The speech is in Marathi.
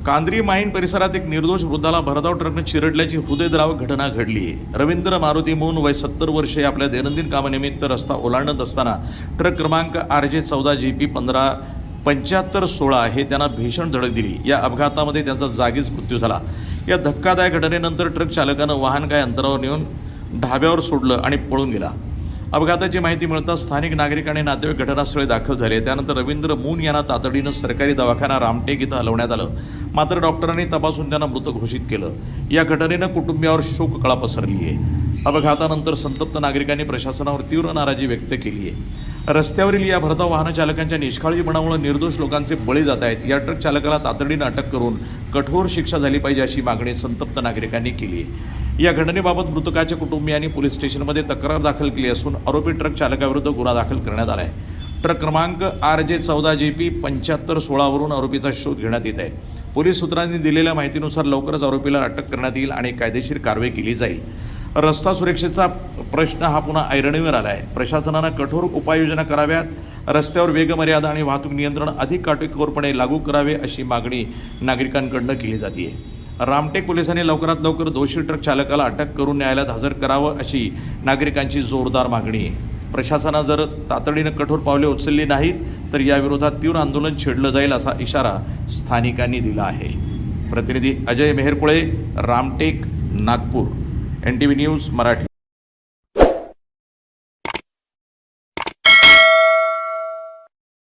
कांद्री माहीन परिसरात एक निर्दोष वृद्धाला भरधाव ट्रकने चिरडल्याची हृदयद्रावक घटना घडली आहे। रवींद्र मारुती मून वय 70 वर्षे आपल्या दैनंदिन कामानिमित्त रस्ता ओलांडत असताना ट्रक क्रमांक RJ14GP 157516 हे त्यांना भीषण धडक दिली। या अपघातामध्ये त्यांचा जागीच मृत्यू झाला। या धक्कादायक घटनेनंतर ट्रक चालकानं वाहन काही अंतरावर नेऊन ढाब्यावर सोडलं आणि पळून गेला। अपघाताची माहिती मिळताच स्थानिक नागरिक आणि नातेवाईक घटनास्थळी दाखल झाले। त्यानंतर रवींद्र मून यांना तातडीनं सरकारी दवाखाना रामटेक इथं हलवण्यात आलं, मात्र डॉक्टरांनी तपासून त्यांना मृत घोषित केलं। या घटनेनं कुटुंबियावर शोककळा पसरली आहे। अपघातानंतर संतप्त नागरिकांनी प्रशासनावर तीव्र नाराजी व्यक्त केली आहे। रस्त्यावरील या भरधाव वाहन चालकांच्या निष्काळजीपणामुळे निर्दोष लोकांचे बळी जात आहेत। या ट्रक चालकाला तातडीनं अटक करून कठोर शिक्षा झाली पाहिजे अशी मागणी संतप्त नागरिकांनी केली आहे। या घटनेबाबत मृतकाच्या कुटुंबियांनी पोलीस स्टेशनमध्ये तक्रार दाखल केली असून आरोपी ट्रक चालकाविरुद्ध गुन्हा दाखल करण्यात आला आहे। ट्रक क्रमांक RJ14GP 157516 वरून आरोपीचा शोध घेण्यात येत आहे। पोलीस सूत्रांनी दिलेल्या माहितीनुसार लवकरच आरोपीला अटक करण्यात येईल आणि कायदेशीर कारवाई केली जाईल। रस्ता सुरक्षेचा प्रश्न हा पुन्हा ऐरणीवर आला आहे। प्रशासनानं कठोर उपाययोजना कराव्यात, रस्त्यावर वेगमर्यादा आणि वाहतूक नियंत्रण अधिक काटेकोरपणे लागू करावे अशी मागणी नागरिकांकडून केली जाते। रामटेक पोलिसांनी लवकरात लवकर दोषी ट्रक चालकाला अटक करून न्यायालयात हजर करावं अशी नागरिकांची जोरदार मागणी आहे। प्रशासनानं जर तातडीनं कठोर पावले उचलली नाहीत तर याविरोधात तीव्र आंदोलन छेडलं जाईल असा इशारा स्थानिकांनी दिला आहे। प्रतिनिधी अजय मेहरकुळे, रामटेक, नागपूर, NTV न्यूज मराठी।